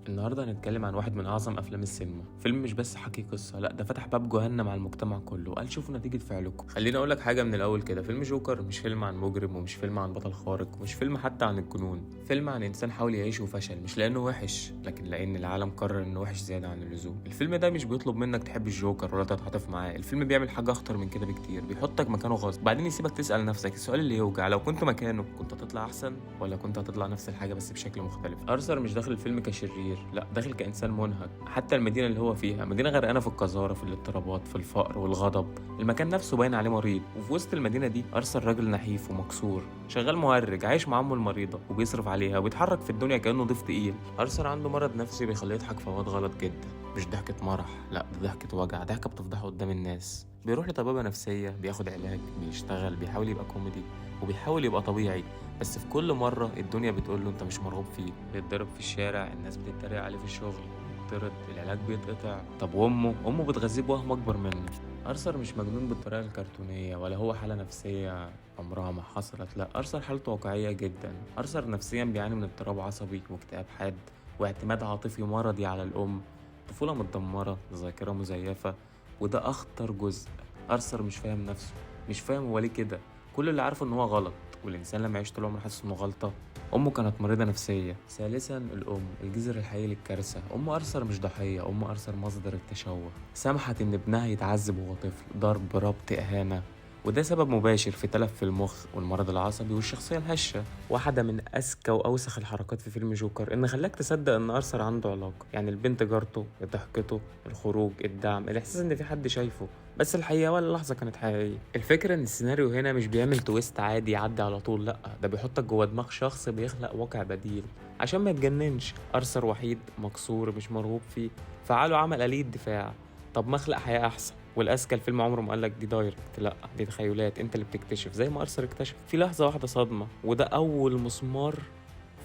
النهارده هنتكلم عن واحد من اعظم افلام السينما. فيلم مش بس حكي قصه، لا ده فتح باب جهنم على المجتمع كله وقال شوفوا نتيجه فعلكم. خليني اقول لك حاجه من الاول كده، فيلم جوكر مش فيلم عن مجرم، ومش فيلم عن بطل خارق، ومش فيلم حتى عن الجنون. فيلم عن انسان حاول يعيش وفشل، مش لانه وحش لكن لان العالم قرر انه وحش زياده عن اللزوم. الفيلم ده مش بيطلب منك تحب الجوكر ولا تتعاطف معاه، الفيلم بيعمل حاجه اخطر من كده بكتير، بيحطك مكانه غصب، وبعدين يسيبك تسال نفسك السؤال اللي يوجع: لو كنت مكانه كنت هتطلع احسن ولا كنت هتطلع نفس الحاجه بس بشكل مختلف؟ ارثر مش داخل الفيلم كشرير، لا داخل كانسان منهك. حتى المدينه اللي هو فيها مدينه غرقانه في القذاره، في الاضطرابات، في الفقر والغضب. المكان نفسه باين عليه مريض، وفي وسط المدينه دي ارثر راجل نحيف ومكسور، شغال مهرج، عايش مع امه المريضه وبيصرف عليها وبيتحرك في الدنيا كانه ضيف تقيل. ارثر عنده مرض نفسي بيخليه يضحك في اوقات غلط جدا، مش ضحكه مرح، لا ده ضحكه وجع، ضحكه بتفضحه قدام الناس. بيروح لطبيبه نفسيه، بياخد علاج، بيشتغل، بيحاول يبقى كوميدي وبيحاول يبقى طبيعي، بس في كل مرة الدنيا بتقول له انت مش مرغوب فيه. بيتضرب في الشارع، الناس بتتريق عليه في الشغل، بيطرد، العلاج بيتقطع. طب وامه بتغذيه بوهم اكبر منه. ارثر مش مجنون بالطريقة الكرتونية، ولا هو حالة نفسية عمرها ما حصلت، لا ارثر حالته واقعية جدا. ارثر نفسيا بيعاني من اضطراب عصبي واكتئاب حاد واعتماد عاطفي مرضي على الام، طفولة متدمرة، ذاكرة مزيفة، وده اخطر جزء. ارثر مش فاهم نفسه، مش فاهم هو ليه كده. كل اللي عارفه ان هو غلط، والإنسان لما يعيش طول عمره حاسس إنه غلطة. أمه كانت مريضة نفسية. ثالثا الأم، الجذر الحقيقي للكارثة. أم أرثر مش ضحية، أم أرثر مصدر التشوه. سمحت إن ابنها يتعذب وهو طفل، ضرب، ربط، إهانة، وده سبب مباشر في تلف في المخ والمرض العصبي والشخصية الهشة. واحدة من أذكى وأوسخ الحركات في فيلم جوكر إن خلاك تصدق إن أرثر عنده علاقة، يعني البنت جارته، ضحكته، الخروج، الدعم، الإحساس إن في حد شايفه، بس الحقيقة ولا لحظة كانت حقيقية. الفكرة إن السيناريو هنا مش بيعمل تويست عادي يعدي على طول، لأ ده بيحطك جوه دماغ شخص بيخلق واقع بديل عشان ما يتجننش. أرثر وحيد، مكسور، مش مرغوب فيه، فعله عمل آلية دفاع. طب ما اخلق حياة أحسن. والأذكى الفيلم عمره ما قالك دي دايركت، لأ دي تخيلات، أنت اللي بتكتشف زي ما أرثر اكتشف في لحظة واحدة صدمة، وده أول مسمار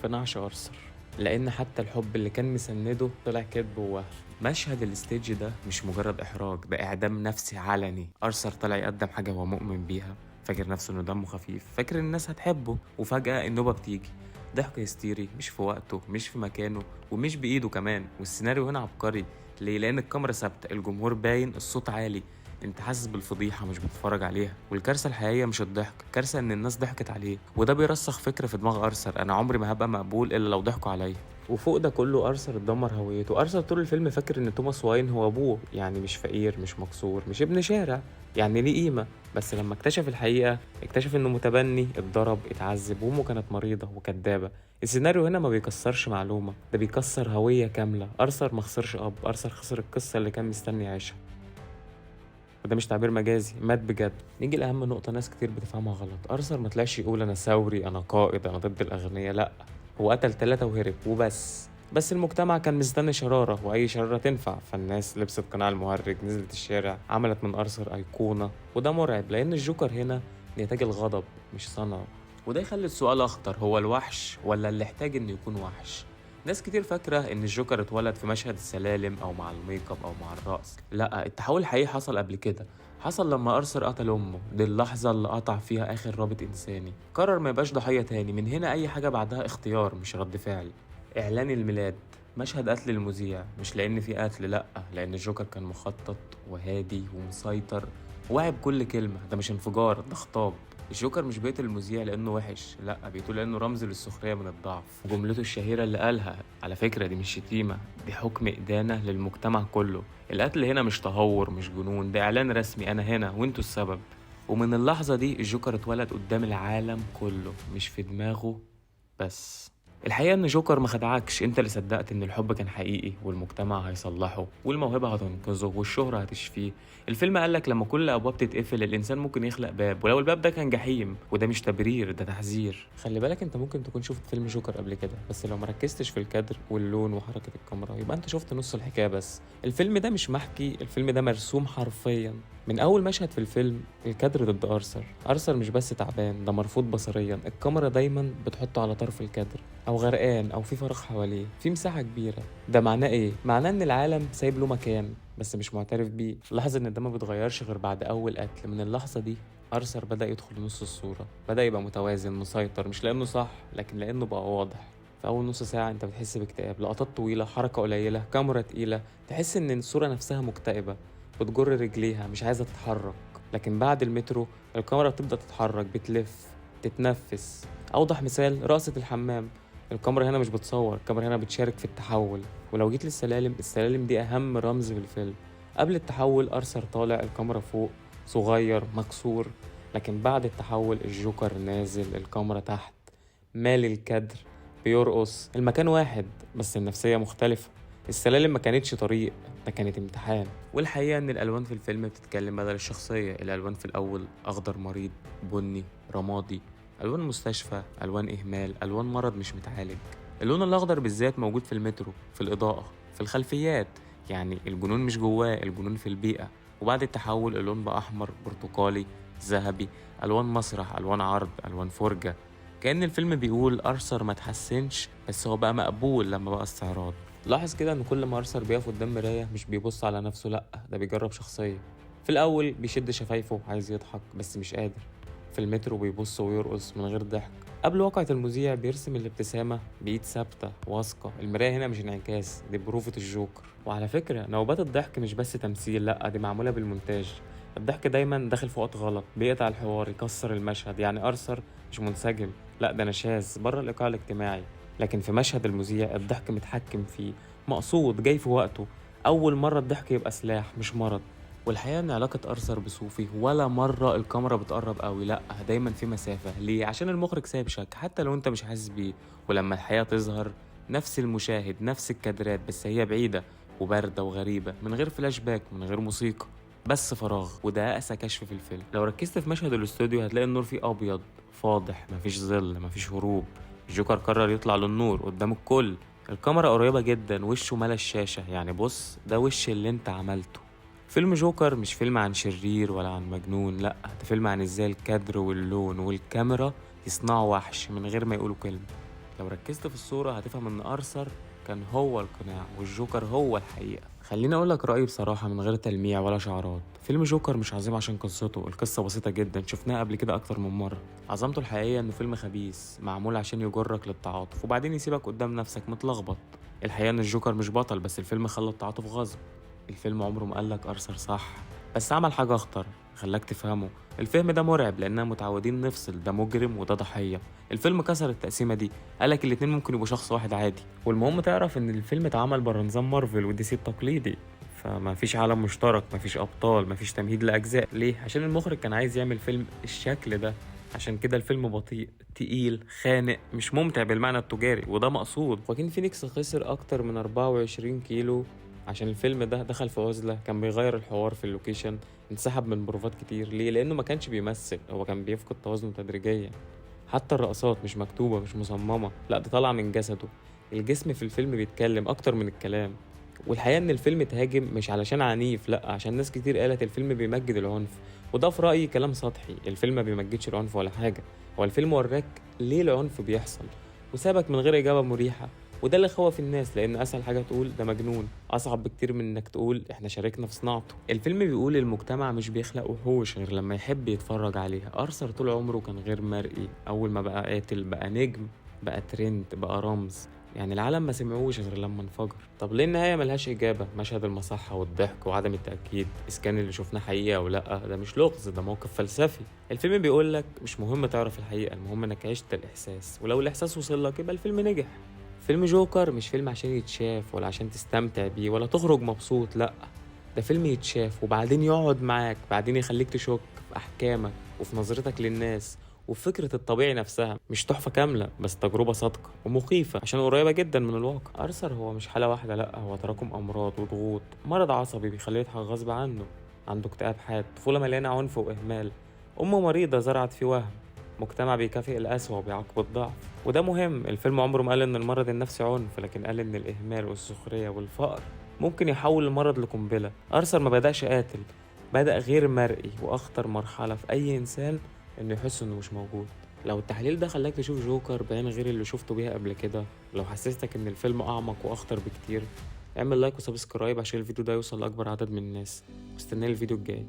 في نعش أرثر، لأن حتى الحب اللي كان مسنده طلع كذب ووهم. مشهد الستيج ده مش مجرد إحراج، ده إعدام نفسي علني. أرثر طلع يقدم حاجة هو مؤمن بيها، فاكر نفسه إنه دمه خفيف، فاكر الناس هتحبه، وفجأة النوبة بتيجي. ضحك هستيري، مش في وقته، مش في مكانه، ومش بإيده كمان. والسيناريو هنا عبقري. ليه؟ لأن الكاميرا ثابتة، الجمهور باين، الصوت عالي، انت حاسس بالفضيحة مش بتتفرج عليها. والكارثة الحقيقية مش الضحك، كارثة ان الناس ضحكت عليه، وده بيرسخ فكرة في دماغ ارثر: انا عمري ما هبقى مقبول الا لو ضحكوا عليا. وفوق ده كله ارثر اتدمر هويته. ارثر طول الفيلم فاكر ان توماس واين هو ابوه، يعني مش فقير، مش مكسور، مش ابن شارع، يعني ليه قيمة. بس لما اكتشف الحقيقة، اكتشف انه متبني، اتضرب، اتعذب، وامه كانت مريضة وكدابة. السيناريو هنا ما بيكسرش معلومة، ده بيكسر هوية كاملة. ارثر ما خسرش اب، ارثر خسر القصة اللي كان مستني يعيشها، وده مش تعبير مجازي، مات بجد. نيجي لأهم نقطة ناس كتير بتفهمها غلط: أرثر ما طلعش يقول أنا ثوري، أنا قائد، أنا ضد الأغنياء، لأ هو قتل 3 وهرب وبس. بس المجتمع كان مستني شرارة، وأي شرارة تنفع، فالناس لبست قناع المهرج، نزلت الشارع، عملت من أرثر أيقونة. وده مرعب لأن الجوكر هنا نتاج الغضب مش صنع. وده يخلي السؤال أخطر: هو الوحش ولا اللي احتاج إنه يكون وحش؟ ناس كتير فاكرة إن الجوكر اتولد في مشهد السلالم أو مع الميك اب أو مع الرقص، لأ التحول الحقيقي حصل قبل كده. حصل لما أرثر قتل أمه، دي اللحظة اللي قطع فيها آخر رابط إنساني، قرر ما يبقاش ضحية تاني. من هنا أي حاجة بعدها اختيار مش رد فعل. إعلان الميلاد، مشهد قتل المذيع، مش لأن في قتل، لأ لأن الجوكر كان مخطط وهادي ومسيطر، واعي بكل كلمة، ده مش انفجار، ده خطاب. الجوكر مش بيقتل المذيع لأنه وحش، لأ بيقتل لأنه رمز للسخرية من الضعف. وجملته الشهيرة اللي قالها، على فكرة دي مش شتيمة، دي حكم إدانة للمجتمع كله. القتل هنا مش تهور، مش جنون، ده إعلان رسمي: أنا هنا وأنتوا السبب. ومن اللحظة دي الجوكر اتولد قدام العالم كله، مش في دماغه بس. الحقيقة ان جوكر ما خدعكش، انت اللي صدقت ان الحب كان حقيقي، والمجتمع هيصلحه، والموهبة هتنقذه، والشهرة هتشفيه. الفيلم قالك لما كل الابواب تتقفل الانسان ممكن يخلق باب، ولو الباب ده كان جحيم. وده مش تبرير، ده تحذير. خلي بالك انت ممكن تكون شفت فيلم جوكر قبل كده، بس لو مركزتش في الكادر واللون وحركة الكاميرا يبقى انت شفت نص الحكاية بس. الفيلم ده مش محكي، الفيلم ده مرسوم حرفيا. من اول مشهد في الفيلم الكادر ضد ارثر. ارثر مش بس تعبان، ده مرفوض بصريا، الكاميرا دايما بتحطه على طرف الكادر، او غرقان، او في فراغ حواليه، في مساحه كبيره. ده معناه ايه؟ معناه ان العالم سايب له مكان بس مش معترف بيه. لاحظ ان ده ما بيتغيرش غير بعد اول قتل. من اللحظه دي ارثر بدا يدخل نص الصوره، بدا يبقى متوازن، مسيطر، مش لانه صح لكن لانه بقى واضح. في اول نص ساعه انت بتحس باكتئاب، لقطات طويله، حركه قليله، كاميرا تقيله، تحس ان الصوره نفسها مكتئبه، بتجر رجليها مش عايزه تتحرك. لكن بعد المترو الكاميرا بتبدا تتحرك، بتلف، تتنفس. اوضح مثال رقصه الحمام، الكاميرا هنا مش بتصور، الكاميرا هنا بتشارك في التحول. ولو جيت للسلالم، السلالم دي اهم رمز في الفيلم. قبل التحول ارثر طالع، الكاميرا فوق، صغير مكسور. لكن بعد التحول الجوكر نازل، الكاميرا تحت، مالي الكادر، بيرقص. المكان واحد بس النفسية مختلفة. السلالم ما كانتش طريق، ده كانت امتحان. والحقيقة ان الالوان في الفيلم بتتكلم بدل الشخصية. الالوان في الاول اخضر مريض، بني، رمادي، الوان مستشفى، الوان اهمال، الوان مرض مش متعالج. اللون الاخضر بالذات موجود في المترو، في الاضاءة، في الخلفيات. يعني الجنون مش جواه، الجنون في البيئة. وبعد التحول اللون بقى احمر، برتقالي، ذهبي، الوان مسرح، الوان عرض، الوان فرجة. كأن الفيلم بيقول أرثر ما تحسنش، بس هو بقى مقبول لما بقى استعراض. لاحظ كده ان كل ما أرثر بيقف قدام مراية مش بيبص على نفسه، لأ ده بيجرب شخصية. في الأول بيشد شفايفه عايز يضحك بس مش قادر. في المترو بيبص ويرقص من غير ضحك. قبل واقعة المذيع بيرسم الابتسامة بإيد ثابتة واثقة. المراية هنا مش انعكاس، دي بروفة الجوكر. وعلى فكرة نوبات الضحك مش بس تمثيل، لأ دي معمولة بالمونتاج. الضحك دايما داخل في وقت غلط، بيقطع الحوار، يكسر المشهد. يعني أرثر مش منسجم، لا ده نشاز بره الايقاع الاجتماعي. لكن في مشهد المذيع الضحك متحكم فيه، مقصود، جاي في وقته. اول مره الضحك يبقى سلاح مش مرض. والحقيقه ان علاقه ارثر بصوفي ولا مره الكاميرا بتقرب قوي، لا دايما في مسافه. ليه؟ عشان المخرج سايب شك حتى لو انت مش حاسس بيه. ولما الحقيقه تظهر، نفس المشاهد، نفس الكادرات، بس هي بعيده وبارده وغريبه، من غير فلاش باك، من غير موسيقى، بس فراغ. وده أقسى كشف في الفيلم. لو ركزت في مشهد الاستوديو هتلاقي النور فيه أبيض فاضح، مفيش ظل، مفيش هروب. الجوكر قرر يطلع للنور قدام الكل. الكاميرا قريبة جدا، وشه ملا الشاشة. يعني بص، ده وش اللي انت عملته. فيلم جوكر مش فيلم عن شرير ولا عن مجنون، لأ ده فيلم عن ازاي الكادر واللون والكاميرا يصنعوا وحش من غير ما يقولوا كلمة. لو ركزت في الصورة هتفهم ان أرثر كان هو القناع والجوكر هو الحقيقة. خليني أقولك رأيي بصراحة من غير تلميع ولا شعارات. فيلم جوكر مش عظيم عشان قصته، القصة بسيطة جدا، شفناها قبل كده أكتر من مرة. عظمته الحقيقية إنه فيلم خبيث معمول عشان يجرك للتعاطف وبعدين يسيبك قدام نفسك متلخبط. الحقيقة إن الجوكر مش بطل، بس الفيلم خلى التعاطف غصب. الفيلم عمره ما قالك أرثر صح، بس عمل حاجة أخطر، خلاك تفهمه. الفيلم ده مرعب لأننا متعودين نفصل، ده مجرم وده ضحية. الفيلم كسر التقسيمة دي، قالك الاتنين ممكن يبقوا شخص واحد عادي. والمهم تعرف إن الفيلم اتعمل بره نظام مارفل ودي سي التقليدي، فما فيش عالم مشترك، ما فيش أبطال، ما فيش تمهيد لأجزاء. ليه؟ عشان المخرج كان عايز يعمل فيلم الشكل ده. عشان كده الفيلم بطيء، تقيل، خانق، مش ممتع بالمعنى التجاري، وده مقصود. واكين فينيكس خسر أكتر من 24 كيلو عشان الفيلم ده دخل في عزلة، كان بيغير الحوار في اللوكيشن، انسحب من بروفات كتير. ليه؟ لأنه ما كانش بيمثل، هو كان بيفقد توازنه تدريجيا. حتى الرقصات مش مكتوبة، مش مصممة، لا ده طالعة من جسده. الجسم في الفيلم بيتكلم أكتر من الكلام. والحقيقة إن الفيلم اتهاجم مش علشان عنيف، لأ عشان ناس كتير قالت الفيلم بيمجد العنف. وده في رأيي كلام سطحي. الفيلم ما بيمجدش العنف ولا حاجة، هو الفيلم وراك ليه العنف بيحصل وسابك من غير إجابة مريحة. وده اللي خوف الناس، لأن أسهل حاجة تقول ده مجنون، أصعب بكتير من إنك تقول إحنا شاركنا في صناعته. الفيلم بيقول المجتمع مش بيخلق وحوش غير لما يحب يتفرج عليها. أرثر طول عمره كان غير مرئي، أول ما بقى قاتل بقى نجم، بقى ترند، بقى رمز. يعني العالم ما سمعوش غير لما انفجر. طب ليه النهاية ملهاش إجابة؟ مشهد المصحة والضحك وعدم التأكيد إذا كان اللي شفناه حقيقة أو لأ، ده مش لغز، ده موقف فلسفي. الفيلم بيقولك مش مهم تعرف الحقيقة، المهم إنك عشت الإحساس، ولو الإحساس وصلك يبقى الفيلم نجح. فيلم جوكر مش فيلم عشان يتشاف ولا عشان تستمتع بيه ولا تخرج مبسوط، لأ ده فيلم يتشاف وبعدين يقعد معاك، بعدين يخليك تشك في أحكامك وفي نظرتك للناس وفي فكرة الطبيعي نفسها. مش تحفة كاملة، بس تجربة صادقة ومخيفة عشان قريبة جدا من الواقع. أرثر هو مش حالة واحدة، لأ هو تراكم أمراض وضغوط. مرض عصبي بيخليه يضحك غصب عنه، عنده اكتئاب حاد، طفولة مليانة عنف وإهمال، أم مريضة زرعت فيه وهم، مجتمع بيكافئ القسوة وبيعاقب الضعف. وده مهم. الفيلم عمره ما قال إن المرض النفسي عنف، لكن قال إن الإهمال والسخرية والفقر ممكن يحول المرض لقنبلة. أرثر ما بدأش قاتل، بدأ غير مرئي، وأخطر مرحلة في أي إنسان إنه يحس إنه مش موجود. لو التحليل ده خلاك تشوف جوكر بعين غير اللي شفته بيها قبل كده، لو حسستك إن الفيلم أعمق وأخطر بكتير، اعمل لايك وسبسكرايب عشان الفيديو ده يوصل لأكبر عدد من الناس. واستنى الفيديو الجاي.